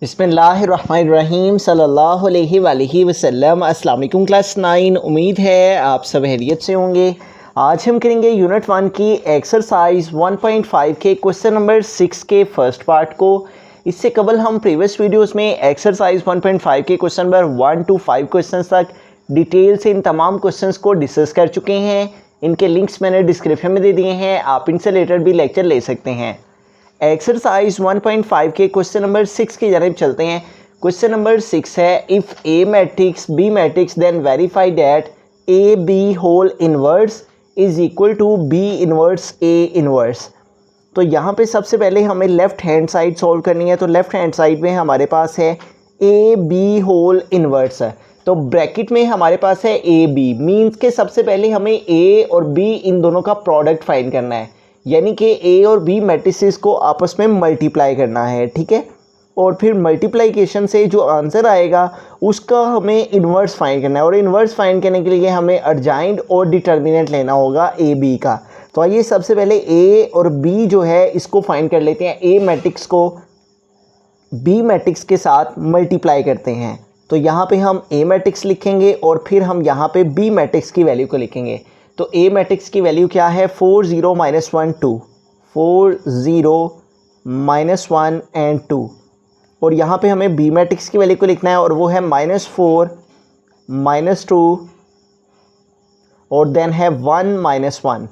बिस्मिल्लाहिर्रहमानिर्रहीम सल्लल्लाहु अलैहि वसल्लम। अस्सलाम वालेकुम क्लास 9। उम्मीद है आप सब खैरियत से होंगे। आज हम करेंगे यूनिट 1 की एक्सरसाइज 1.5 के क्वेश्चन नंबर 6 के फर्स्ट पार्ट को। इससे कबल हम प्रीवियस वीडियोस में एक्सरसाइज 1.5 के क्वेश्चन नंबर 1 to 5 क्वेश्चंस तक डिटेल से इन तमाम क्वेश्चंस को डिस्कस कर चुके हैं। इनके लिंक्स मैंने डिस्क्रिप्शन में दे दिए हैं, आप इनसे रिलेटेड भी लेक्चर ले सकते हैं। एक्सरसाइज 1.5 के क्वेश्चन नंबर 6 की जानिब चलते हैं। क्वेश्चन नंबर 6 है, if A matrix B matrix then verify that A B whole inverse is equal to B inverse A inverse. तो यहाँ पे सबसे पहले हमें लेफ़्ट हैंड साइड सॉल्व करनी है। तो लेफ़्ट हैंड साइड में हमारे पास है ए बी होल इनवर्स है, तो ब्रैकेट में हमारे पास है ए बी, मीन्स के सबसे पहले हमें ए और बी इन दोनों का प्रोडक्ट फाइंड करना है, यानी कि ए और बी मैट्रिसेस को आपस में मल्टीप्लाई करना है, ठीक है। और फिर मल्टीप्लिकेशन से जो आंसर आएगा उसका हमें इन्वर्स फाइंड करना है, और इन्वर्स फाइंड करने के लिए हमें अर्जाइंट और डिटर्मिनेंट लेना होगा ए बी का। तो आइए सबसे पहले ए और बी जो है इसको फाइंड कर लेते हैं। ए मैट्रिक्स को बी मैट्रिक्स के साथ मल्टीप्लाई करते हैं। तो यहाँ पे हम ए मैट्रिक्स लिखेंगे और फिर हम यहाँ पे बी मैट्रिक्स की वैल्यू को लिखेंगे। तो ए मैट्रिक्स की वैल्यू क्या है, 4 0 -1 2, 4 0 -1 एंड 2। और यहाँ पे हमें बी मैट्रिक्स की वैल्यू को लिखना है और वो है -4 -2 और देन है 1 -1।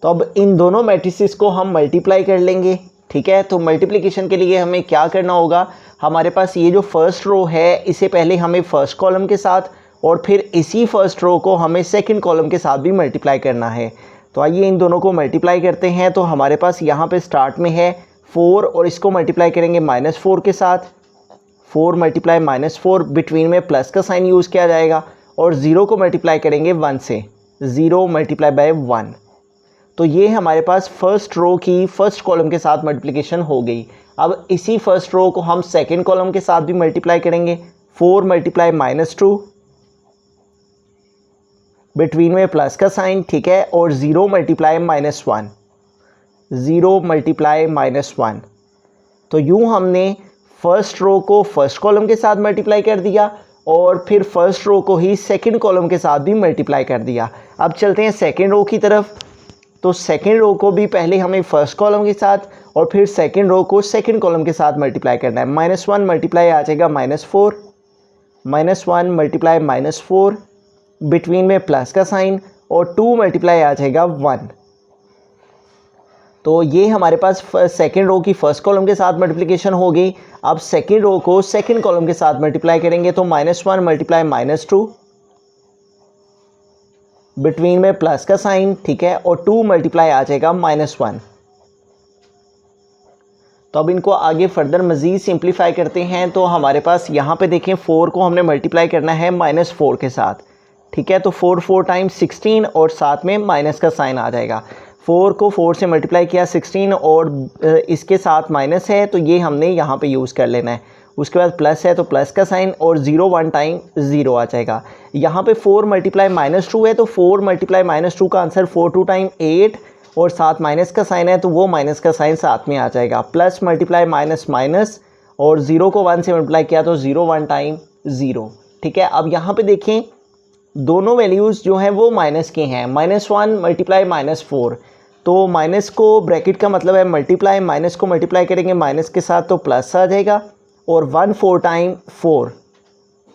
तो अब इन दोनों मैट्रिसेस को हम मल्टीप्लाई कर लेंगे, ठीक है। तो मल्टीप्लिकेशन के लिए हमें क्या करना होगा, हमारे पास ये जो फर्स्ट रो है इसे पहले हमें फर्स्ट कॉलम के साथ और फिर इसी फर्स्ट रो को हमें सेकंड कॉलम के साथ भी मल्टीप्लाई करना है। तो आइए इन दोनों को मल्टीप्लाई करते हैं। तो हमारे पास यहाँ पे स्टार्ट में है 4 और इसको मल्टीप्लाई करेंगे -4 के साथ। 4 मल्टीप्लाई -4, बिटवीन में प्लस का साइन यूज़ किया जाएगा, और 0 को मल्टीप्लाई करेंगे 1 से, 0 मल्टीप्लाई बाय 1। तो ये हमारे पास फर्स्ट रो की फर्स्ट कॉलम के साथ मल्टीप्लिकेशन हो गई। अब इसी फर्स्ट रो को हम सेकेंड कॉलम के साथ भी मल्टीप्लाई करेंगे। 4 मल्टीप्लाई -2, बिटवीन में प्लस का साइन, ठीक है, और 0 मल्टीप्लाई -1, 0 मल्टीप्लाई -1। तो यूँ हमने फर्स्ट रो को फर्स्ट कॉलम के साथ मल्टीप्लाई कर दिया और फिर फर्स्ट रो को ही सेकंड कॉलम के साथ भी मल्टीप्लाई कर दिया। अब चलते हैं सेकंड रो की तरफ। तो सेकंड रो को भी पहले हमें फर्स्ट कॉलम के साथ और फिर सेकंड रो को सेकंड कॉलम के साथ मल्टीप्लाई करना है। -1 मल्टीप्लाई आ जाएगा -4, -1 मल्टीप्लाई -4, बिटवीन में प्लस का साइन, और 2 मल्टीप्लाई आ जाएगा 1। तो ये हमारे पास सेकंड रो की फर्स्ट कॉलम के साथ मल्टीप्लिकेशन हो गई। अब सेकंड रो को सेकंड कॉलम के साथ मल्टीप्लाई करेंगे। तो -1 मल्टीप्लाई -2, बिटवीन में प्लस का साइन, ठीक है, और 2 मल्टीप्लाई आ जाएगा -1। तो अब इनको आगे फर्दर मज़ीद सिंप्लीफाई करते हैं। तो हमारे पास यहाँ पे देखें 4 को हमने मल्टीप्लाई करना है -4 के साथ, ठीक है। तो 4 4 टाइम्स 16 और साथ में माइनस का साइन आ जाएगा। 4 को 4 से मल्टीप्लाई किया 16 और इसके साथ माइनस है, तो ये हमने यहाँ पे यूज़ कर लेना है। उसके बाद प्लस है तो प्लस का साइन, और 0 1 टाइम 0 आ जाएगा। यहाँ पे 4 मल्टीप्लाई -2 है, तो 4 मल्टीप्लाई -2 का आंसर 4 2 टाइम 8, और साथ माइनस का साइन है तो वो माइनस का साइन साथ में आ जाएगा। प्लस मल्टीप्लाई माइनस, और 0 को 1 से मल्टीप्लाई किया तो 0 1 टाइम 0, ठीक है। अब यहाँ पे देखें दोनों वैल्यूज़ जो हैं वो माइनस के हैं। -1 मल्टीप्लाई -4, तो माइनस को ब्रैकेट का मतलब है मल्टीप्लाई, माइनस को मल्टीप्लाई करेंगे माइनस के साथ तो प्लस आ जाएगा, और 1 4 टाइम 4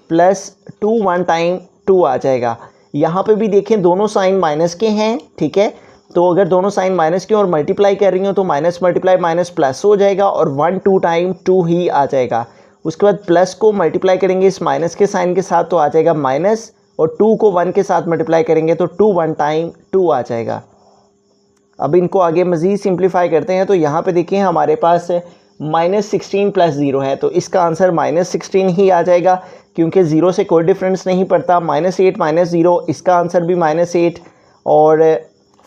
प्लस 2 1 टाइम 2 आ जाएगा। यहाँ पे भी देखें दोनों साइन माइनस के हैं, ठीक है। तो अगर दोनों साइन माइनस के और मल्टीप्लाई कर रही हो तो माइनस मल्टीप्लाई माइनस प्लस हो जाएगा, और 1 2 टाइम 2 ही आ जाएगा। उसके बाद प्लस को मल्टीप्लाई करेंगे इस माइनस के साइन के साथ तो आ जाएगा माइनस, और 2 को 1 के साथ मल्टीप्लाई करेंगे तो 2 1 टाइम 2 आ जाएगा। अब इनको आगे मज़ीद सिंप्लीफाई करते हैं। तो यहाँ पे देखिए हमारे पास -16 + 0 है, तो इसका आंसर -16 ही आ जाएगा, क्योंकि 0 से कोई डिफरेंस नहीं पड़ता। -8 -0, इसका आंसर भी -8, और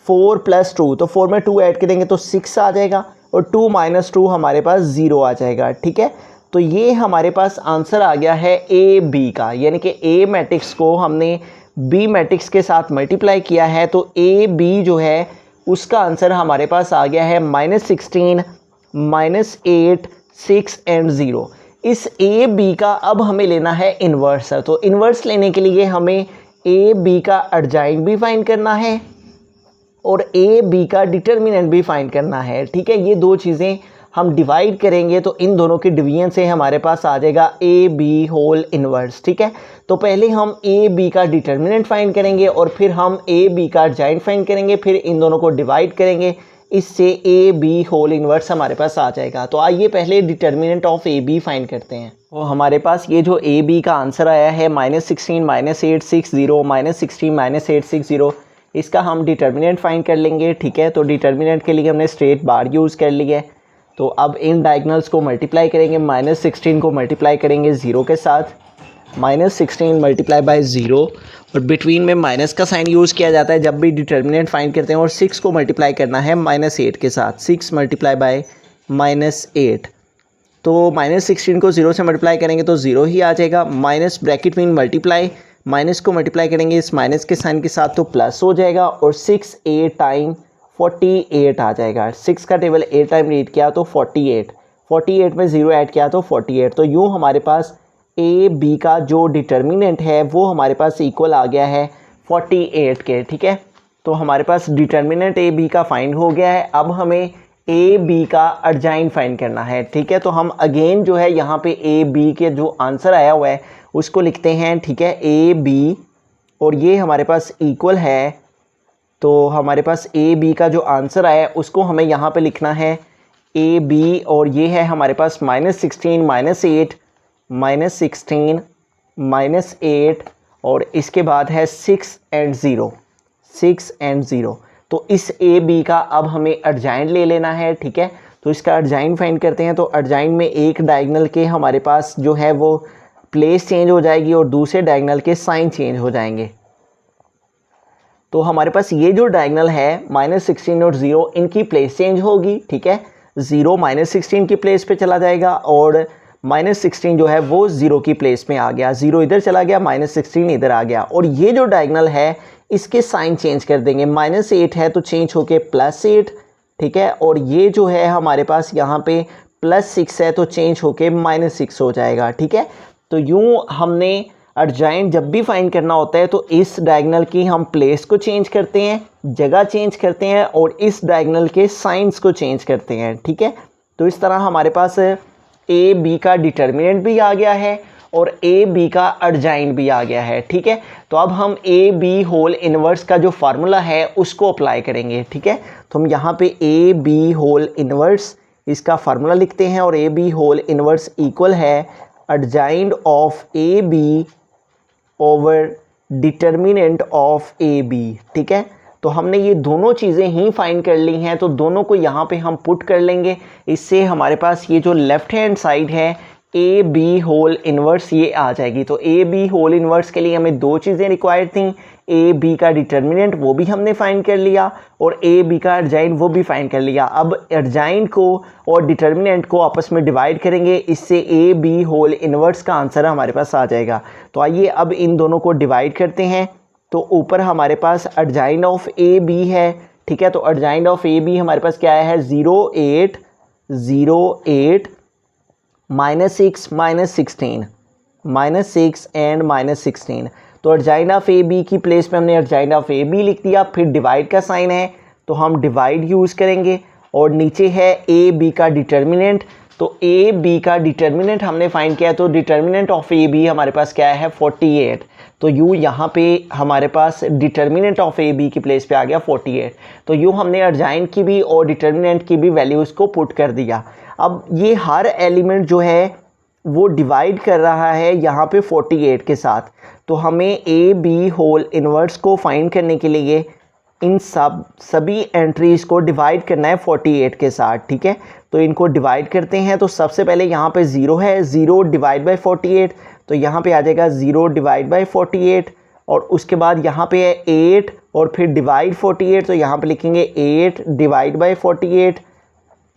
4 + 2, तो 4 में 2 ऐड करेंगे तो 6 आ जाएगा, और 2 - 2 हमारे पास 0 आ जाएगा, ठीक है। तो ये हमारे पास आंसर आ गया है ए बी का, यानी कि ए मैट्रिक्स को हमने बी मैट्रिक्स के साथ मल्टीप्लाई किया है, तो ए बी जो है उसका आंसर हमारे पास आ गया है -16 -8, 6 एंड 0। इस ए बी का अब हमें लेना है इन्वर्स है। तो इन्वर्स लेने के लिए हमें ए बी का अर्जाइन भी फाइंड करना है और ए बी का डिटर्मिनेंट भी फाइंड करना है। ठीक है, ये दो चीज़ें हम डिवाइड करेंगे तो इन दोनों के डिवीजन से हमारे पास आ जाएगा ए बी होल इन्वर्स। ठीक है, तो पहले हम ए बी का डिटर्मिनेंट फाइंड करेंगे और फिर हम ए बी का अर्जाइन फाइंड करेंगे, फिर इन दोनों को डिवाइड करेंगे, इससे ए बी होल इन्वर्स हमारे पास आ जाएगा। तो आइए पहले determinant of A B find करते हैं। तो हमारे पास ये जो ए बी का आंसर आया है -16 -8 6 0 -16 -8 6 0, इसका हम डिटर्मिनेंट फाइंड कर लेंगे। ठीक है, तो डिटर्मिनेंट के लिए हमने स्ट्रेट बार यूज़ कर लिया है। तो अब इन डायगनल्स को मल्टीप्लाई करेंगे, -16 को मल्टीप्लाई करेंगे 0 के साथ, -16 मल्टीप्लाई बाय 0, और बिटवीन में माइनस का साइन यूज़ किया जाता है जब भी डिटर्मिनेंट फाइंड करते हैं। और 6 को मल्टीप्लाई करना है -8 के साथ, 6 मल्टीप्लाई बाय -8। तो -16 को 0 से मल्टीप्लाई करेंगे तो 0 ही आ जाएगा, minus bracket mean multiply, minus को मल्टीप्लाई करेंगे इस माइनस के साइन के साथ तो प्लस हो जाएगा, और 6 8 टाइम 48 आ जाएगा। 6 का टेबल 8 टाइम रीड किया तो 48 में 0 ऐड किया तो 48। तो यूँ हमारे पास ए बी का जो डिटर्मिनेंट है वो हमारे पास इक्वल आ गया है 48 के। ठीक है, तो हमारे पास डिटर्मिनेंट ए बी का फाइंड हो गया है। अब हमें ए बी का अर्जाइन फाइंड करना है। ठीक है, तो हम अगेन जो है यहाँ पे ए बी के जो आंसर आया हुआ है उसको लिखते हैं। ठीक है, ए बी, और ये हमारे पास इक्वल है, तो हमारे पास ए बी का जो आंसर आया है उसको हमें यहाँ पे लिखना है ए बी, और ये है हमारे पास -16 -8 -16 -8, और इसके बाद है 6 एंड 0। तो इस ए बी का अब हमें अर्जाइन ले लेना है। ठीक है, तो इसका अर्जाइन फाइंड करते हैं। तो अर्जाइन में एक डायगनल के हमारे पास जो है वो प्लेस चेंज हो जाएगी और दूसरे डायगनल के साइन चेंज हो जाएंगे। तो हमारे पास ये जो डायगनल है -16 और 0, इनकी प्लेस चेंज होगी। ठीक है, 0 -16 की प्लेस पे चला जाएगा और -16 जो है वो 0 की प्लेस में आ गया, 0 इधर चला गया, -16 इधर आ गया। और ये जो डायगनल है इसके साइन चेंज कर देंगे, -8 है तो चेंज होके +8। ठीक है, और ये जो है हमारे पास यहाँ पे +6 है तो चेंज होके -6 हो जाएगा। ठीक है, तो यूँ हमने अर्जाइन जब भी फाइंड करना होता है तो इस डायगनल की हम प्लेस को चेंज करते हैं, जगह चेंज करते हैं, और इस डायगनल के साइंस को चेंज करते हैं। ठीक है, तो इस तरह हमारे पास ए बी का डिटर्मिनेंट भी आ गया है और ए बी का अर्जाइन भी आ गया है। ठीक है, तो अब हम ए बी होल इन्वर्स का जो फार्मूला है उसको अप्लाई करेंगे। ठीक है, तो हम यहाँ पे ए बी होल इन्वर्स इसका फार्मूला लिखते हैं, और A B whole inverse equal है adjoint of A B over determinant of A B. ठीक है, तो हमने ये दोनों चीज़ें ही फाइंड कर ली हैं, तो दोनों को यहाँ पे हम पुट कर लेंगे। इससे हमारे पास ये जो लेफ़्ट हैंड साइड है ए बी होल इन्वर्स ये आ जाएगी। तो ए बी होल इन्वर्स के लिए हमें दो चीज़ें रिक्वायर्ड थी, ए बी का डिटर्मिनेंट वो भी हमने फाइंड कर लिया और ए बी का अर्जाइन वो भी फाइंड कर लिया। अब अर्जाइन को और डिटर्मिनेंट को आपस में डिवाइड करेंगे, इससे ए बी होल इन्वर्स का आंसर हमारे पास आ जाएगा। तो आइए अब इन दोनों को डिवाइड करते हैं। तो ऊपर हमारे पास अर्जाइन ऑफ ए बी है। ठीक है, तो अर्जाइन ऑफ ए बी हमारे पास क्या है 0 8 0 8 -6 -16 -6 एंड -16। तो अर्जाइन ऑफ ए बी की प्लेस में हमने अर्जाइन ऑफ ए बी लिख दिया। फिर डिवाइड का साइन है तो हम डिवाइड यूज़ करेंगे, और नीचे है ए बी का डिटर्मिनेंट। तो ए बी का डिटर्मिनेंट हमने फाइंड किया, तो डिटर्मिनेंट ऑफ ए बी हमारे पास क्या है 48। तो यूँ यहाँ पे हमारे पास डिटर्मिनेंट ऑफ ए बी की प्लेस पे आ गया 48। तो यूँ हमने अर्जाइन की भी और डिटर्मिनेंट की भी वैल्यूज़ को पुट कर दिया। अब ये हर एलिमेंट जो है वो डिवाइड कर रहा है यहाँ पे 48 के साथ। तो हमें ए बी होल इन्वर्स को फाइंड करने के लिए इन सभी एंट्रीज़ को डिवाइड करना है 48 के साथ। ठीक है, तो इनको डिवाइड करते हैं। तो सबसे पहले यहाँ पे 0 है, 0 डिवाइड बाय 48, तो यहाँ पे आ जाएगा 0 डिवाइड बाय 48, और उसके बाद यहाँ पे है 8 और फिर डिवाइड 48, तो यहाँ पे लिखेंगे 8 डिवाइड बाय 48,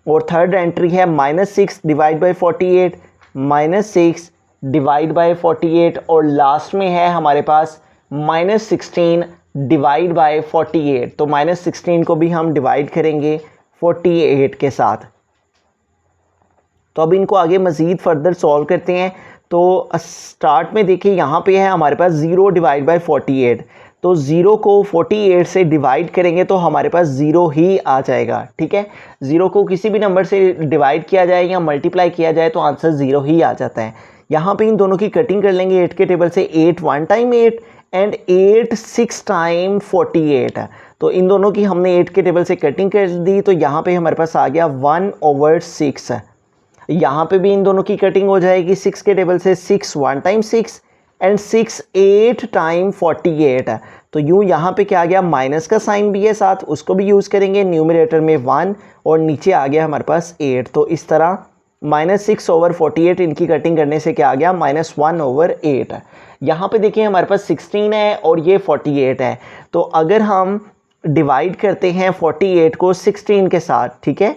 और थर्ड एंट्री है -6 डिवाइड बाय 48, -6 डिवाइड बाय 48, और लास्ट में है हमारे पास -16 डिवाइड बाय 48। तो -16 को भी हम डिवाइड करेंगे 48 के साथ। तो अब इनको आगे मज़ीद फर्दर सॉल्व करते हैं। तो स्टार्ट में देखिए यहाँ पे है हमारे पास 0 डिवाइड बाई 48, तो 0 को 48 से डिवाइड करेंगे तो हमारे पास 0 ही आ जाएगा। ठीक है, 0 को किसी भी नंबर से डिवाइड किया जाए या मल्टीप्लाई किया जाए तो आंसर 0 ही आ जाता है। यहाँ पे इन दोनों की कटिंग कर लेंगे 8 के टेबल से। 8 1 टाइम 8 एंड 8 6 टाइम 48। तो इन दोनों की हमने 8 के टेबल से कटिंग कर दी, तो यहाँ पे हमारे पास आ गया 1/6। यहाँ पे भी इन दोनों की कटिंग हो जाएगी 6 के टेबल से। 6 1 टाइम 6 एंड 6 8 टाइम 48। तो यूँ यहाँ पे क्या आ गया, माइनस का साइन भी है साथ, उसको भी यूज़ करेंगे। न्यूमरेटर में 1 और नीचे आ गया हमारे पास 8। तो इस तरह -6/48 इनकी कटिंग करने से क्या आ गया, -1/8। यहाँ पे देखिए हमारे पास 16 है और ये 48 है। तो अगर हम डिवाइड करते हैं 48 को 16 के साथ, ठीक है,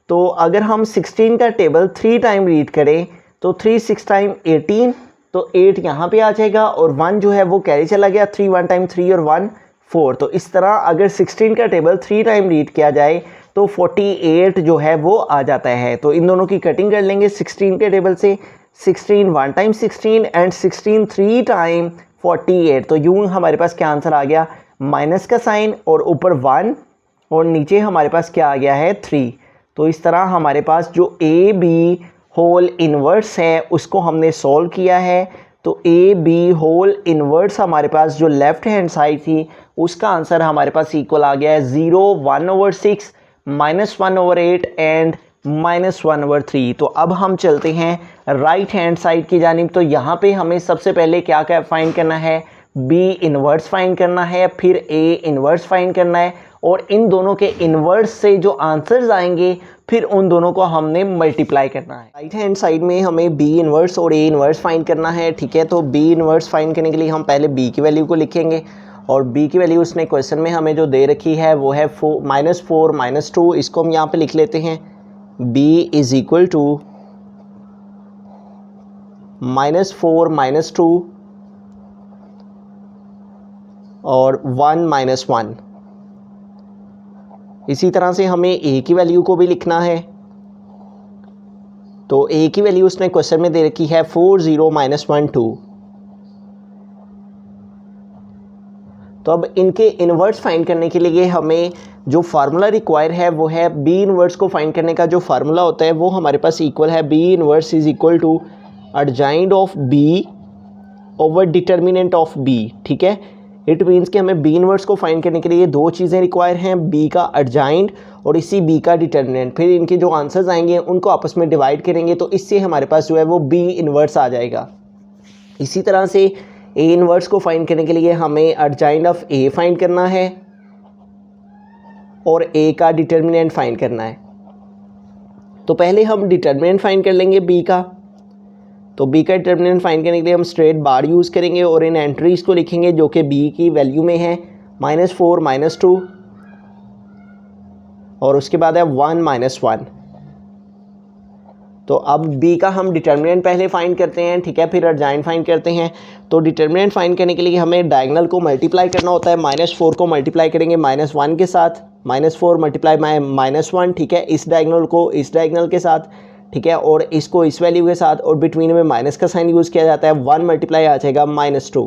तो अगर हम 16 का टेबल 3 टाइम रीड करें तो 3 6 टाइम 18, तो 8 यहाँ पे आ जाएगा और 1 जो है वो कैरी चला गया। 3 1 टाइम 3 और 1 4। तो इस तरह अगर 16 का टेबल 3 टाइम रीड किया जाए तो 48 जो है वो आ जाता है। तो इन दोनों की कटिंग कर लेंगे 16 के टेबल से। 16 1 टाइम 16 एंड 16 3 टाइम 48। तो यूँ हमारे पास क्या आंसर आ गया, माइनस का साइन और ऊपर 1 और नीचे हमारे पास क्या आ गया है, 3। तो इस तरह हमारे पास जो ए बी होल इन्वर्स है उसको हमने सॉल्व किया है। तो ए बी होल इन्वर्स हमारे पास जो लेफ़्ट हैंड साइड थी उसका आंसर हमारे पास इक्वल आ गया है 0 1/6 -1/8 एंड -1/3। तो अब हम चलते हैं राइट हैंड साइड की जानिब। तो यहाँ पे हमें सबसे पहले क्या क्या फाइंड करना है, बी इन्वर्स फाइंड करना है, फिर ए इन्वर्स फाइंड करना है और इन दोनों के इन्वर्स से जो आंसर्स आएंगे फिर उन दोनों को हमने मल्टीप्लाई करना है। राइट हैंड साइड में हमें बी इन्वर्स और ए इन्वर्स फाइंड करना है। ठीक है, तो बी इन्वर्स फाइंड करने के लिए हम पहले बी की वैल्यू को लिखेंगे और बी की वैल्यू उसने क्वेश्चन में हमें जो दे रखी है वो है -4 -2। इसको हम यहाँ पे लिख लेते हैं, b इज इक्वल टू -4 -2 और 1 -1। इसी तरह से हमें a की वैल्यू को भी लिखना है। तो a की वैल्यू उसने क्वेश्चन में दे रखी है 4 0 -1 2। तो अब इनके इन्वर्स फाइंड करने के लिए हमें जो फार्मूला रिक्वायर है वो है बी इन्वर्स को फाइंड करने का जो फार्मूला होता है वो हमारे पास इक्वल है B inverse is equal to adjoint of B over determinant of B. ठीक है, इट मीन्स कि हमें बी इन्वर्स को फाइंड करने के लिए दो चीज़ें रिक्वायर हैं, बी का एडजॉइंट और इसी बी का डिटर्मिनेंट। फिर इनके जो आंसर्स आएंगे उनको आपस में डिवाइड करेंगे तो इससे हमारे पास जो है वो बी इन्वर्स आ जाएगा। इसी तरह से ए इन्वर्स को फाइंड करने के लिए हमें एडजॉइंट ऑफ ए फाइंड करना है और ए का डिटर्मिनेंट फाइंड करना है। तो पहले हम डिटर्मिनेंट फाइंड कर लेंगे बी का। तो बी का डिटर्मिनेंट फाइंड करने के लिए हम स्ट्रेट बार यूज़ करेंगे और इन एंट्रीज को लिखेंगे जो कि बी की वैल्यू में है -4 -2 और उसके बाद है 1 -1। तो अब b का हम डिटर्मिनेंट पहले फाइंड करते हैं, ठीक है, फिर एडजॉइंट फाइंड करते हैं। तो डिटर्मिनेंट फाइंड करने के लिए हमें डायगोनल को मल्टीप्लाई करना होता है। -4 को मल्टीप्लाई करेंगे -1 के साथ, -4 मल्टीप्लाई बाय -1, ठीक है, इस डायगोनल को इस डायगोनल के साथ, ठीक है, और इसको इस वैल्यू के साथ और बिटवीन में माइनस का साइन यूज़ किया जाता है। 1 मल्टीप्लाई आ जाएगा -2,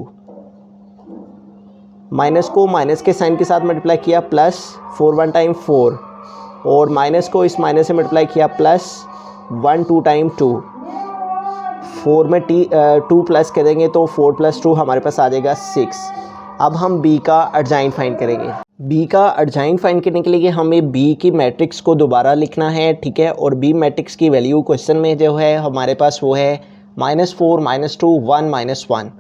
माइनस को माइनस के साइन के साथ मल्टीप्लाई किया प्लस 4 1 टाइम 4 और माइनस को इस माइनस से मल्टीप्लाई किया प्लस 1 2 टाइम 2। 4 में 2 प्लस करेंगे तो 4 + 2 हमारे पास आ जाएगा 6। अब हम b का एडजॉइंट फाइंड करेंगे। b का एडजॉइंट फाइंड करने के लिए हमें b की मैट्रिक्स को दोबारा लिखना है, ठीक है, और b मैट्रिक्स की वैल्यू क्वेश्चन में जो है हमारे पास वो है -4 -2 1 -1,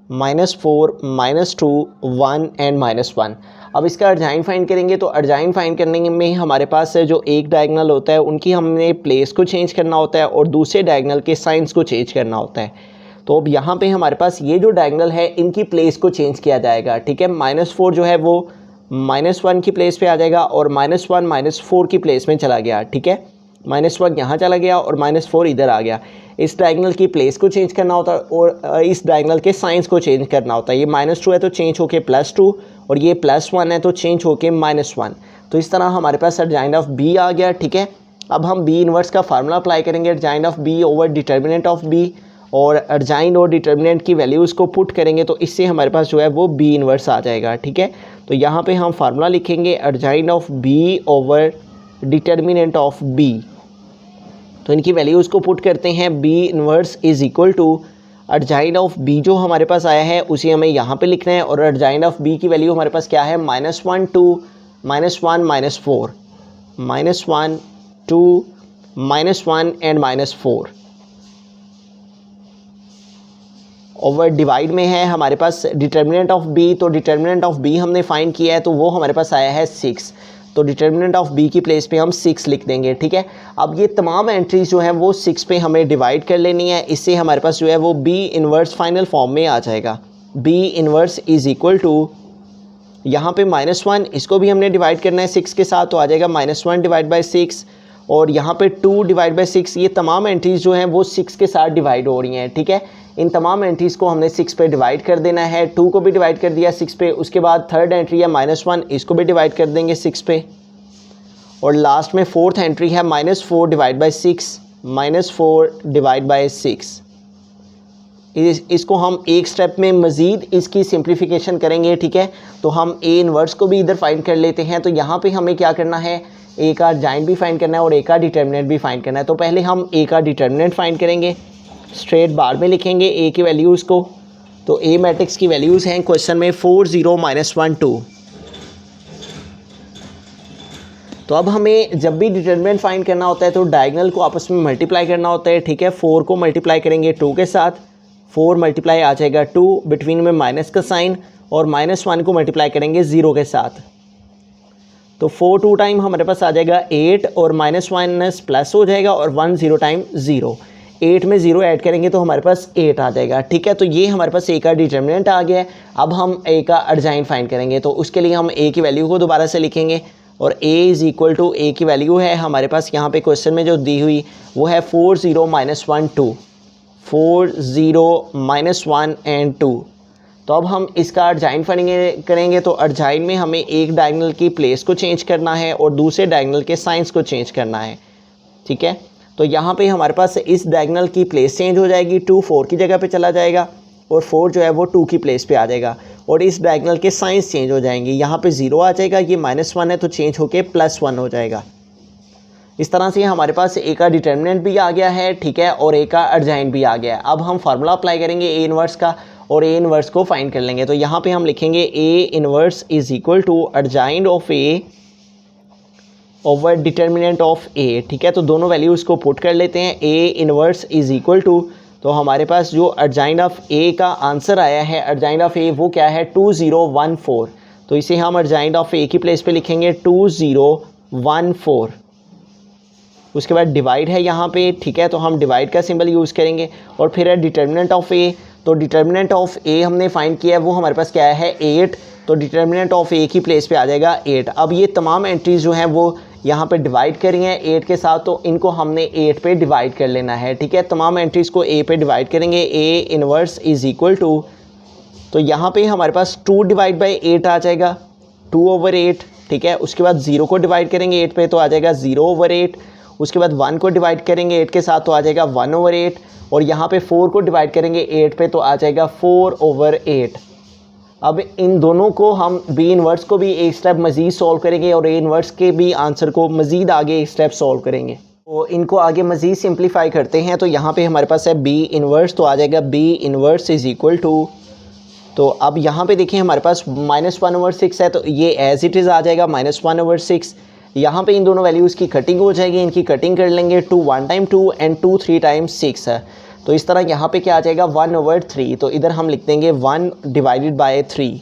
-4 -2 1 एंड -1। अब इसका एडजॉइंट फाइंड करेंगे तो एडजॉइंट फाइंड करने में हमारे पास जो एक डायगोनल होता है उनकी हमने प्लेस को चेंज करना होता है और दूसरे डायगोनल के साइंस को चेंज करना होता है। तो अब यहाँ पे हमारे पास ये जो डायगोनल है इनकी प्लेस को चेंज किया जाएगा, ठीक है। -4 जो है वो -1 की प्लेस पे आ जाएगा और -1 -4 की प्लेस में चला गया, ठीक है। -1 यहाँ चला गया और -4 इधर आ गया। इस डायगोनल की प्लेस को चेंज करना होता है और इस डायगोनल के साइंस को चेंज करना होता है। ये -2 है तो चेंज होके +2 और ये +1 है तो चेंज होके -1। तो इस तरह हमारे पास एडजॉइंट ऑफ b आ गया, ठीक है। अब हम बी इन्वर्स का फार्मूला अप्लाई करेंगे, adjoint of B over determinant of B, और अर्जाइन और डिटर्मिनेंट की वैल्यूज़ को पुट करेंगे तो इससे हमारे पास जो है वो बी इन्वर्स आ जाएगा। ठीक है, तो यहाँ पे हम फार्मूला लिखेंगे adjoint of B over determinant of B. तो इनकी वैल्यूज़ को पुट करते हैं, B inverse is equal to adjoint of B जो हमारे पास आया है उसे हमें यहाँ पे लिखना है, और अर्जाइन ऑफ बी की वैल्यू हमारे पास क्या है, -1 2 -1 -4, -1 2 -1 एंड -4 ओवर डिवाइड में है हमारे पास डिटर्मिनेंट ऑफ बी। तो डिटर्मिनेंट ऑफ बी हमने फाइंड किया है तो वो हमारे पास आया है 6, तो डिटर्मिनेंट ऑफ बी की प्लेस पे हम 6 लिख देंगे। ठीक है, अब ये तमाम एंट्रीज जो हैं वो 6 पे हमें डिवाइड कर लेनी है, इससे हमारे पास जो है वो बी इन्वर्स फाइनल फॉर्म में आ जाएगा। B inverse is equal to, यहाँ पे -1 इसको भी हमने डिवाइड करना है 6 के साथ, तो आ जाएगा -1 डिवाइड बाई 6, और यहाँ पे 2 डिवाइड बाई 6, ये तमाम एंट्रीज जो हैं वो 6 के साथ डिवाइड हो रही हैं। ठीक है, इन तमाम एंट्रीज़ को हमने 6 पे डिवाइड कर देना है, 2 को भी डिवाइड कर दिया 6 पे, उसके बाद थर्ड एंट्री है -1, इसको भी डिवाइड कर देंगे 6 पे, और लास्ट में फोर्थ एंट्री है -4 डिवाइड बाई 6, -4 डिवाइड बाई 6। इसको हम एक स्टेप में मज़ीद इसकी सिंप्लीफिकेशन करेंगे। ठीक है, तो हम ए इन्वर्स को भी इधर फाइंड कर लेते हैं। तो यहाँ पे हमें क्या करना है, ए का अर्जाइन भी फाइंड करना है और ए का डिटर्मिनेंट भी फाइंड करना है। तो पहले हम ए का डिटर्मिनेंट फाइंड करेंगे, स्ट्रेट बार में लिखेंगे ए की वैल्यूज़ को। तो ए मैट्रिक्स की वैल्यूज़ हैं क्वेश्चन में 4 0 -1 2। तो अब हमें जब भी डिटर्मिनेंट फाइंड करना होता है तो डायगोनल को आपस में मल्टीप्लाई करना होता है। ठीक है, 4 को मल्टीप्लाई करेंगे 2 के साथ, 4 मल्टीप्लाई आ जाएगा 2, बिटवीन में माइनस का साइन, और -1 को मल्टीप्लाई करेंगे 0 के साथ। तो 4 2 टाइम हमारे पास आ जाएगा 8, और -1 प्लस हो जाएगा, और 1 0 टाइम 0, 8 में 0 ऐड करेंगे तो हमारे पास 8 आ जाएगा। ठीक है, तो ये हमारे पास ए का डिटर्मिनेंट आ गया है। अब हम ए का अर्जाइन फाइंड करेंगे, तो उसके लिए हम ए की वैल्यू को दोबारा से लिखेंगे, और a इज़ इक्वल टू ए की वैल्यू है हमारे पास यहाँ पे क्वेश्चन में जो दी हुई वो है 4 0 -1 2, 4 0 -1 एंड 2। तो अब हम इसका अर्जाइन करेंगे, तो अर्जाइन में हमें एक डायगोनल की प्लेस को चेंज करना है और दूसरे डायगोनल के साइंस को चेंज करना है। ठीक है, तो यहाँ पे हमारे पास इस डायगोनल की प्लेस चेंज हो जाएगी, 2 4 की जगह पे चला जाएगा, और 4 जो है वो 2 की प्लेस पे आ जाएगा, और इस डायगोनल के साइंस चेंज हो जाएंगे। यहाँ पे 0 आ जाएगा, ये -1 है तो चेंज होके +1 हो जाएगा। इस तरह से हमारे पास ए का डिटर्मिनेंट भी आ गया है। ठीक है, और ए का अर्जाइन भी आ गया है। अब हम फार्मूला अप्लाई करेंगे ए इन्वर्स का, और ए इन्वर्स को फाइंड कर लेंगे। तो यहाँ पे हम लिखेंगे A inverse is equal to adjoint of A over determinant of A. ठीक है, तो दोनों वैल्यूज़ को पुट कर लेते हैं। ए इन्वर्स इज़ इक्वल टू, तो हमारे पास जो अर्जाइन ऑफ ए का आंसर आया है, अर्जाइन ऑफ ए वो क्या है, 2014। तो इसे हम अर्जाइन ऑफ ए की प्लेस पे लिखेंगे 2014। उसके बाद डिवाइड है यहाँ पे। ठीक है, तो हम डिवाइड का सिंबल यूज़ करेंगे, और फिर है डिटर्मिनेंट ऑफ ए। तो डिटर्मिनेंट ऑफ ए हमने फाइंड किया है, वो हमारे पास क्या है, 8। तो डिटर्मिनेंट ऑफ ए की प्लेस पे आ जाएगा 8। अब ये तमाम एंट्रीज जो हैं वो यहाँ पे डिवाइड करी हैं 8 के साथ, तो इनको हमने 8 पे डिवाइड कर लेना है। ठीक है, तमाम एंट्रीज़ को ए पे डिवाइड करेंगे। ए इन्वर्स इज़ इक्वल टू, तो यहाँ पे हमारे पास 2 डिवाइड बाई 8 आ जाएगा, 2/8। ठीक है, उसके बाद 0 को डिवाइड करेंगे 8 पे तो आ जाएगा 0/8। उसके बाद 1 को डिवाइड करेंगे 8 के साथ तो आ जाएगा 1/8, और यहाँ पे 4 को डिवाइड करेंगे 8 पे तो आ जाएगा 4/8। अब इन दोनों को हम बी इन्वर्स को भी एक स्टेप मज़ीद सॉल्व करेंगे, और ए इन्वर्स के भी आंसर को मज़ीद आगे एक स्टेप सॉल्व करेंगे। तो इनको आगे मज़ीद सिंप्लीफाई करते हैं। तो यहाँ पे हमारे पास है बी इन्वर्स, तो आ जाएगा B inverse is equal to, तो अब यहाँ पे देखिए हमारे पास -1/6 है, तो ये एज इट इज़ आ जाएगा -1/6। यहाँ पे इन दोनों वैल्यूज़ की कटिंग हो जाएगी, इनकी कटिंग कर लेंगे। 2 1 टाइम 2 एंड 2 3 टाइम 6 है, तो इस तरह यहाँ पे क्या आ जाएगा 1/3। तो इधर हम लिख देंगे 1 डिवाइडेड बाय 3।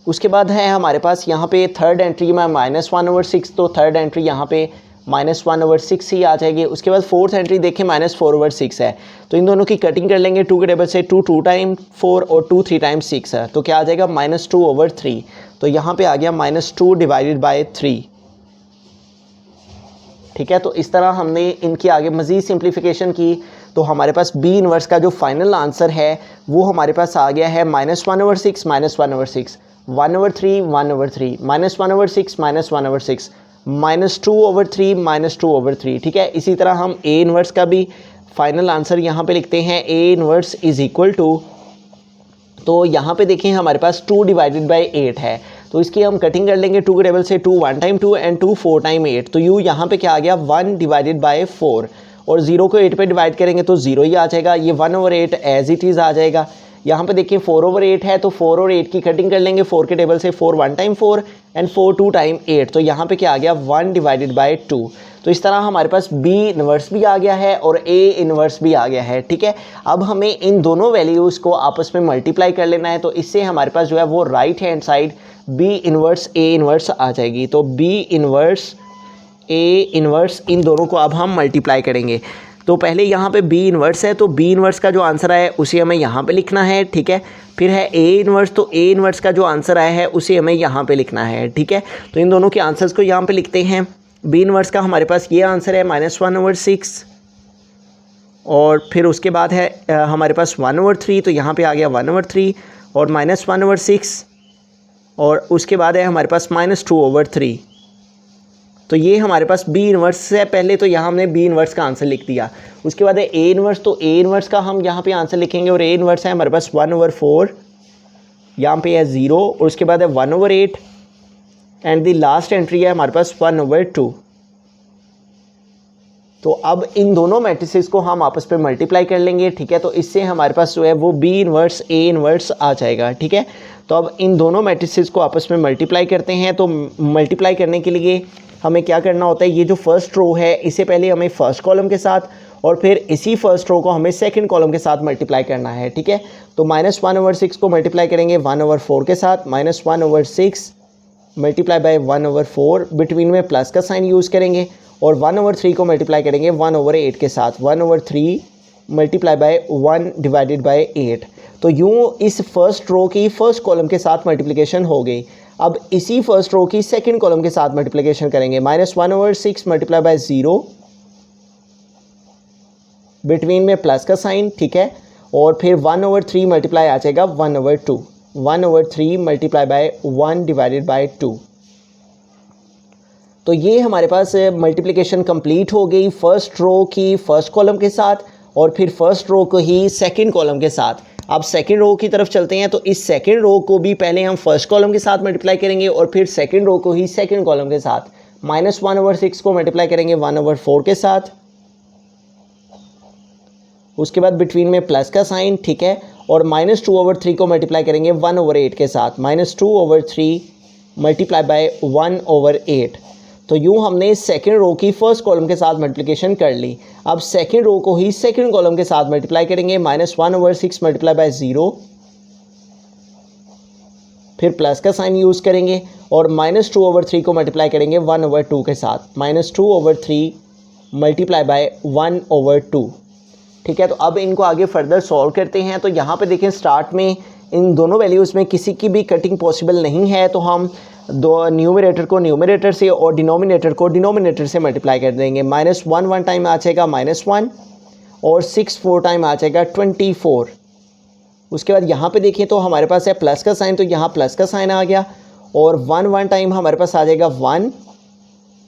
उसके बाद है हमारे पास यहाँ पे थर्ड एंट्री में -1/6, तो थर्ड एंट्री यहाँ पे -1/6 ही आ जाएगी। उसके बाद फोर्थ एंट्री देखें -4/6 है, तो इन दोनों की कटिंग कर लेंगे 2 के टेबल से। 2 2 टाइम 4 और 2 3 टाइम 6 है, तो क्या आ जाएगा -2/3। तो यहाँ पे आ गया -2 डिवाइडेड बाय 3। ठीक है, तो इस तरह हमने इनकी आगे मज़ीद सिंप्लीफिकेशन की, तो हमारे पास बी इन्वर्स का जो फाइनल आंसर है वो हमारे पास आ गया है -1/6 -1/6, 1/3 1/3, -1/6 -1/6, -2/3 -2/3, ठीक है। इसी तरह हम ए इन्वर्स का भी फाइनल आंसर यहाँ पे लिखते हैं, A inverse is equal to, तो यहाँ पे देखें हमारे पास 2 डिवाइडेड बाई 8 है, तो इसकी हम कटिंग कर लेंगे 2 के टेबल से, 2 1 टाइम 2 एंड 2 4 टाइम 8, तो यू यहाँ पे क्या आ गया 1 डिवाइडेड बाई 4, और 0 को 8 पे डिवाइड करेंगे तो 0 ही आ जाएगा, ये 1/8 एज इट इज़ आ जाएगा। यहाँ पे देखिए 4/8 है, तो 4 और 8 की कटिंग कर लेंगे 4 के टेबल से, 4 1 टाइम 4 एंड 4 2 टाइम 8, तो यहाँ पे क्या आ गया 1 डिवाइडेड बाई 2। तो इस तरह हमारे पास बी इन्वर्स भी आ गया है और ए इन्वर्स भी आ गया है, ठीक है। अब हमें इन दोनों वैल्यूज़ को आपस में मल्टीप्लाई कर लेना है, तो इससे हमारे पास जो है वो right hand side B inverse A inverse आ जाएगी। तो बी इन्वर्स ए इन्वर्स इन दोनों को अब हम मल्टीप्लाई करेंगे। तो पहले यहाँ पे बी इन्वर्स है, तो बी इन्वर्स का जो आंसर आया है उसे हमें यहाँ पे लिखना है, ठीक है। फिर है ए इन्वर्स, तो ए इन्वर्स का जो आंसर आया है उसे हमें यहाँ पे लिखना है, ठीक है। तो इन दोनों के आंसर्स को यहाँ पे लिखते हैं। बी इन्वर्स का हमारे पास ये आंसर है -1/6, और फिर उसके बाद है हमारे पास 1/3, तो यहाँ पे आ गया 1/3 और -1/6, और उसके बाद है हमारे पास -2/3। तो ये हमारे पास बी इन्वर्स है पहले, तो यहाँ हमने बी इन्वर्स का आंसर लिख दिया। उसके बाद है ए इन्वर्स, तो ए इन्वर्स का हम यहाँ पे आंसर लिखेंगे, और ए इन्वर्स है हमारे पास 1/4, यहाँ पे है 0, और उसके बाद है 1/8 एंड द लास्ट एंट्री है हमारे पास 1/2। तो अब इन दोनों मैट्रिसेस को हम आपस में मल्टीप्लाई कर लेंगे, ठीक है। तो इससे हमारे पास जो है वो बी इन्वर्स ए इन्वर्स आ जाएगा, ठीक है। तो अब इन दोनों मैट्रिसेस को आपस में मल्टीप्लाई करते हैं। तो मल्टीप्लाई करने के लिए हमें क्या करना होता है, ये जो फर्स्ट रो है इसे पहले हमें फर्स्ट कॉलम के साथ, और फिर इसी फर्स्ट रो को हमें सेकंड कॉलम के साथ मल्टीप्लाई करना है, ठीक है। तो -1/6 को मल्टीप्लाई करेंगे 1/4 के साथ, -1/6 मल्टीप्लाई बाय 1/4, बिटवीन में प्लस का साइन यूज़ करेंगे, और 1/3 को मल्टीप्लाई करेंगे 1/8 के साथ, 1/3 मल्टीप्लाई बाय 1 डिवाइडेड बाय 8। तो यूँ इस फर्स्ट रो की फर्स्ट कॉलम के साथ मल्टीप्लिकेशन हो गई। अब इसी फर्स्ट रो की सेकंड कॉलम के साथ मल्टीप्लिकेशन करेंगे, -1/6 मल्टीप्लाई बाय 0, बिटवीन में प्लस का साइन, ठीक है, और फिर 1/3 मल्टीप्लाई आ जाएगा 1/2, 1/3 मल्टीप्लाई बाय 1 डिवाइडेड बाय 2। तो ये हमारे पास मल्टीप्लिकेशन कंप्लीट हो गई फर्स्ट रो की फर्स्ट कॉलम के साथ, और फिर फर्स्ट रो को ही सेकंड कॉलम के साथ। अब सेकंड रो की तरफ चलते हैं, तो इस सेकंड रो को भी पहले हम फर्स्ट कॉलम के साथ मल्टीप्लाई करेंगे, और फिर सेकंड रो को ही सेकंड कॉलम के साथ, -1/6 को मल्टीप्लाई करेंगे 1/4 के साथ, उसके बाद बिटवीन में प्लस का साइन, ठीक है, और -2/3 को मल्टीप्लाई करेंगे 1/8 के साथ, -2/3 मल्टीप्लाई बाय 1/8। तो यूँ हमने सेकंड रो की फर्स्ट कॉलम के साथ मल्टीप्लिकेशन कर ली। अब सेकंड रो को ही सेकंड कॉलम के साथ मल्टीप्लाई करेंगे, -1/6 मल्टीप्लाई बाय 0, फिर प्लस का साइन यूज़ करेंगे, और -2/3 को मल्टीप्लाई करेंगे 1/2 के साथ, -2/3 मल्टीप्लाई बाय 1/2, ठीक है। तो अब इनको आगे फर्दर सॉल्व करते हैं। तो यहाँ पे देखें स्टार्ट में इन दोनों वैल्यूज़ में किसी की भी कटिंग पॉसिबल नहीं है, तो हम दो न्यूमरेटर को न्यूमरेटर से और डिनोमिनेटर को डिनोमिनेटर से मल्टीप्लाई कर देंगे। -1 1 टाइम आ जाएगा -1, और 6 4 टाइम आ जाएगा 24। उसके बाद यहाँ पे देखें तो हमारे पास है प्लस का साइन, तो यहाँ प्लस का साइन आ गया, और 1 1 टाइम हमारे पास आ जाएगा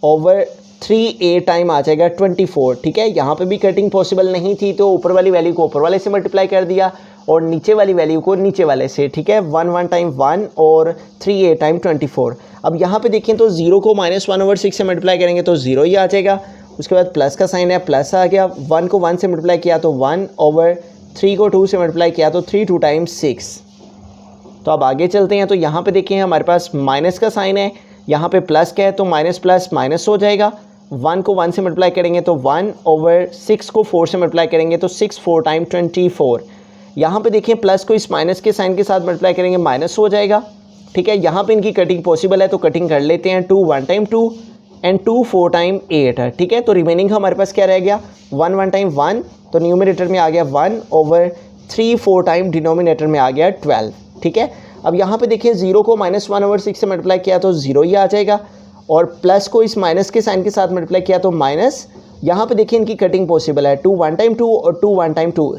1/3 a टाइम आ जाएगा 24, ठीक है। यहाँ पे भी कटिंग पॉसिबल नहीं थी, तो ऊपर वाली वैल्यू को ऊपर वाले से मल्टीप्लाई कर दिया, और नीचे वाली वैल्यू को नीचे वाले से, ठीक है। 1 1 टाइम 1 और 3a टाइम 24। अब यहाँ पे देखें तो 0 को -1/6 से मल्टीप्लाई करेंगे तो 0 ही आ जाएगा। उसके बाद प्लस का साइन है, प्लस आ गया, 1 को 1 से मल्टीप्लाई किया तो 1/3 को 2 से मल्टीप्लाई किया तो 3 2 टाइम 6। तो अब आगे चलते हैं। तो यहाँ पे देखें हमारे पास माइनस का साइन है, यहाँ पे प्लस का है, तो माइनस प्लस माइनस हो जाएगा। 1 को 1 से मल्टीप्लाई करेंगे तो 1/6 को 4 से मल्टीप्लाई करेंगे तो 6 4 टाइम 24। यहाँ पे देखिए प्लस को इस माइनस के साइन के साथ मल्टीप्लाई करेंगे माइनस हो जाएगा, ठीक है। यहाँ पे इनकी कटिंग पॉसिबल है, तो कटिंग कर लेते हैं। 2 1 टाइम 2 एंड 2 4 टाइम 8 है, ठीक है। तो रिमेनिंग हमारे पास क्या रह गया, 1 1 टाइम 1, तो न्यूमरेटर में आ गया 1/3 4 टाइम डिनोमिनेटर में आ गया 12, ठीक है। अब यहाँ पे देखिए 0 को -1/6 से मल्टीप्लाई किया तो 0 ही आ जाएगा, और प्लस को इस माइनस के साइन के साथ मल्टीप्लाई किया तो माइनस। यहाँ पे देखिए इनकी कटिंग पॉसिबल है, 2 1 टाइम 2 और 2 1 टाइम 2,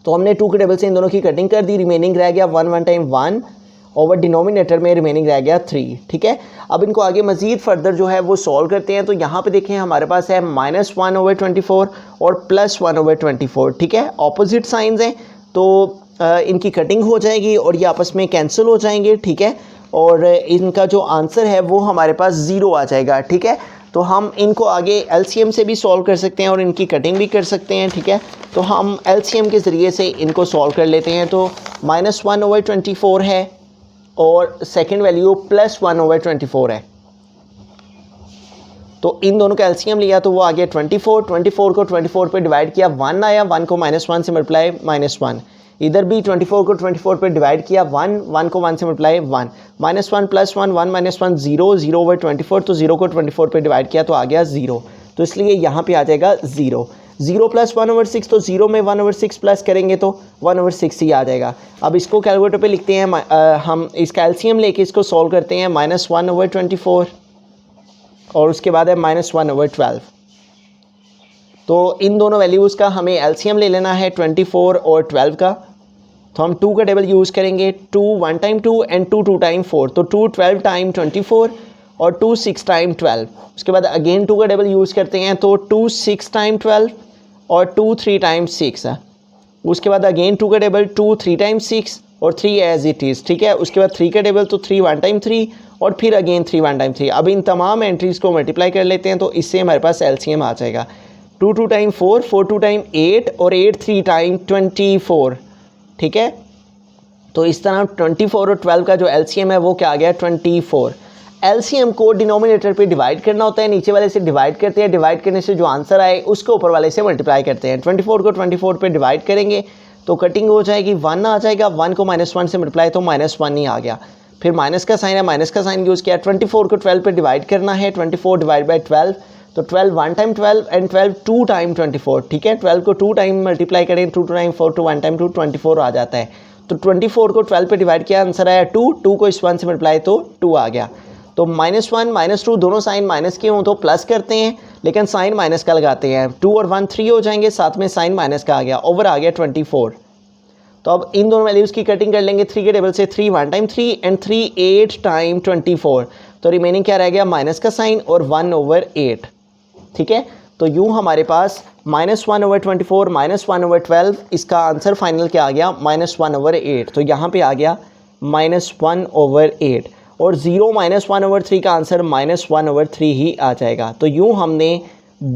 तो हमने 2 के टेबल से इन दोनों की कटिंग कर दी। रिमेनिंग रह गया 1 1 टाइम 1 ओवर डिनोमिनेटर में रिमेनिंग रह गया 3। ठीक है, अब इनको आगे मज़ीद फर्दर जो है वो सॉल्व करते हैं। तो यहाँ पे देखें हमारे पास है -1/24 और +1/24। ठीक है, ऑपोजिट साइंस हैं तो इनकी कटिंग हो जाएगी और ये आपस में कैंसिल हो जाएंगे। ठीक है, और इनका जो आंसर है वो हमारे पास 0 आ जाएगा। ठीक है, तो हम इनको आगे एलसीएम से भी सॉल्व कर सकते हैं और इनकी कटिंग भी कर सकते हैं। ठीक है, तो हम एलसीएम के ज़रिए से इनको सॉल्व कर लेते हैं। तो -1/24 है और सेकंड वैल्यू +1/24 है। तो इन दोनों का एलसीएम लिया तो वो आ गया 24 को 24 पे डिवाइड किया 1 आया, 1 को -1 से मल्टीप्लाई -1। इधर भी 24 को 24 पे डिवाइड किया 1 को 1 से मल्टीप्लाई 1, -1 + 1 1 -1 0 0/24। तो 0 को 24 पे डिवाइड किया तो आ गया 0। तो इसलिए यहाँ पे आ जाएगा 0 + 1/6। तो 0 में 1/6 प्लस करेंगे तो 1/6 ही आ जाएगा। अब इसको कैलकुलेटर पे लिखते हैं, हम इसका एलसीएम लेके इसको सॉल्व करते हैं। -1/24 और उसके बाद है -1/12। तो इन दोनों वैल्यूज़ का हमें एलसीएम ले लेना है 24 और 12 का। तो हम 2 का टेबल यूज़ करेंगे, 2 1 टाइम 2 एंड 2 2 टाइम 4। तो 2 12 टाइम 24 और 2 6 टाइम 12। उसके बाद अगेन 2 का टेबल यूज़ करते हैं तो 2 6 टाइम 12 और 2 3 टाइम 6 है। उसके बाद अगेन 2 का टेबल 2 3 टाइम 6 और 3 एज इट इज़। ठीक है, उसके बाद 3 का टेबल तो 3 1 टाइम 3 और फिर अगेन 3 1 टाइम 3। अब इन तमाम एंट्रीज़ को मल्टीप्लाई कर लेते हैं तो इससे हमारे पास एलसीएम आ जाएगा 2 2 टाइम 4 4 2 टाइम 8 और 8 3 टाइम 24। ठीक है, तो इस तरह 24 और 12 का जो एलसीएम है वो क्या आ गया 24। एलसीएम को डिनोमिनेटर पे डिवाइड करना होता है, नीचे वाले से डिवाइड करते हैं, डिवाइड करने से जो आंसर आए उसको ऊपर वाले से मल्टीप्लाई करते हैं। 24 को 24 पे डिवाइड करेंगे तो कटिंग हो जाएगी, 1 आ जाएगा, 1 को -1 से मल्टीप्लाई तो -1 ही आ गया। फिर माइनस का साइन है, माइनस का साइन यूज़ किया। 24 को 12 पे डिवाइड करना है, 24 डिवाइड बाई 12। तो 12 1 टाइम 12 एंड 12 2 टाइम 24। ठीक है, 12 को 2 टाइम मल्टीप्लाई करें, 2 टाइम 4 तो 1 टाइम 2 24 आ जाता है। तो 24 को 12 पे डिवाइड किया, आंसर आया 2। 2 को इस 1 से मल्टीप्लाई तो 2 आ गया। तो -1 -2 दोनों साइन माइनस के हों तो प्लस करते हैं, लेकिन साइन माइनस का लगाते हैं। 2 और 1 3 हो जाएंगे, साथ में साइन माइनस का आ गया, ओवर आ गया 24। तो अब इन दोनों वैल्यूज़ की कटिंग कर लेंगे 3 के टेबल से। 3 1 टाइम 3 एंड 3 8 टाइम 24। तो रिमेनिंग क्या रह गया, माइनस का साइन और 1/8। ठीक है, तो यूँ हमारे पास -1/24 -1/12, इसका आंसर फाइनल क्या आ गया -1/8। तो यहाँ पे आ गया -1/8 और 0 -1/3 का आंसर -1/3 ही आ जाएगा। तो यूँ हमने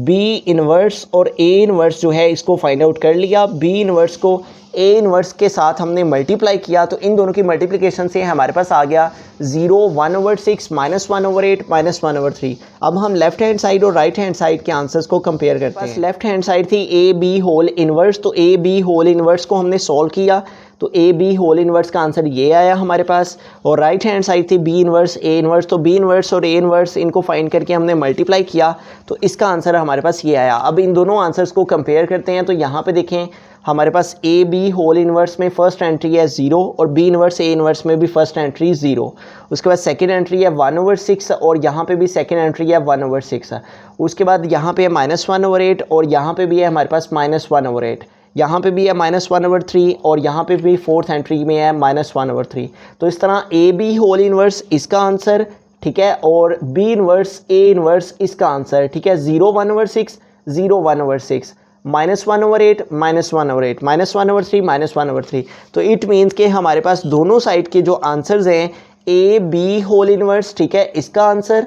B इन्वर्स और A इन्वर्स जो है इसको फाइंड आउट कर लिया। B इन्वर्स को A इन्वर्स के साथ हमने मल्टीप्लाई किया तो इन दोनों की मल्टीप्लिकेशन से हमारे पास आ गया 0 1/6 -1/8 -1/3। अब हम लेफ्ट हैंड साइड और राइट हैंड साइड के आंसर्स को कंपेयर करते हैं। लेफ्ट हैंड साइड थी AB होल इन्वर्स, तो AB होल इन्वर्स को हमने सॉल्व किया तो AB होल इन्वर्स का आंसर ये आया हमारे पास। और राइट हैंड साइड थी B इन्वर्स A इन्वर्स, तो B इन्वर्स और A इन्वर्स इनको फाइंड करके हमने मल्टीप्लाई किया तो इसका आंसर हमारे पास ये आया। अब इन दोनों आंसर्स को कंपेयर करते हैं तो यहाँ पे देखें हमारे पास AB होल इन्वर्स में फर्स्ट एंट्री है 0 और B इन्वर्स A इन्वर्स में भी फर्स्ट एंट्री 0। उसके बाद सेकंड एंट्री है 1/6 और यहाँ पे भी सेकंड एंट्री है 1/6। उसके बाद यहाँ पे है -1/8 और यहाँ पे भी है हमारे पास -1/8। यहाँ पे भी है -1/3 और यहाँ पे भी फोर्थ एंट्री में है -1/3। तो इस तरह AB होल इन्वर्स इसका आंसर, ठीक है, और B इन्वर्स A इन्वर्स इसका आंसर, ठीक है, 0 1/6 0 1/6 -1/8 -1/8 -1/3 -1/3। तो इट मीन्स के हमारे पास दोनों साइड के जो आंसर्स हैं AB होल इन्वर्स, ठीक है, इसका आंसर,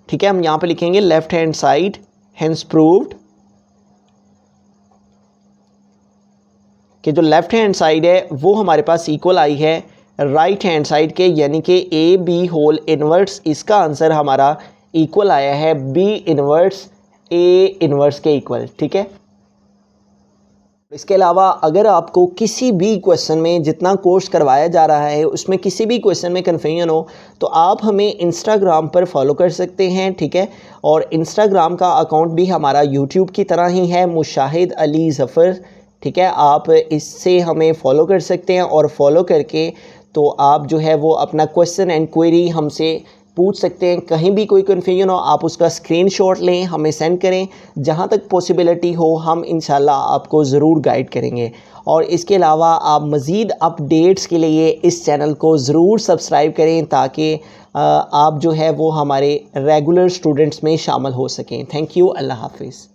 ठीक है, हम यहाँ पे लिखेंगे left hand side hence proved कि जो लेफ्ट हैंड साइड है वो हमारे पास इक्वल आई है राइट हैंड साइड के, यानी कि AB होल इन्वर्स इसका आंसर हमारा इक्वल आया है B इन्वर्स A इन्वर्स के इक्वल। ठीक है, इसके अलावा अगर आपको किसी भी क्वेश्चन में, जितना कोर्स करवाया जा रहा है उसमें किसी भी क्वेश्चन में कन्फ्यूजन हो तो आप हमें इंस्टाग्राम पर फॉलो कर सकते हैं। ठीक है, और इंस्टाग्राम का अकाउंट भी हमारा यूट्यूब की तरह ही है, मुशाहिद अली ज़फ़र। ठीक है, आप इससे हमें फ़ॉलो कर सकते हैं और फॉलो करके तो आप जो है वो अपना क्वेश्चन एंड क्वेरी हमसे पूछ सकते हैं। कहीं भी कोई कन्फ्यूजन हो आप उसका स्क्रीनशॉट लें, हमें सेंड करें। जहाँ तक पॉसिबिलिटी हो हम इंशाल्लाह आपको ज़रूर गाइड करेंगे। और इसके अलावा आप मज़ीद अपडेट्स के लिए इस चैनल को ज़रूर सब्सक्राइब करें ताकि आप जो है वो हमारे रेगुलर स्टूडेंट्स में शामिल हो सकें। Thank you. अल्लाह हाफिज़।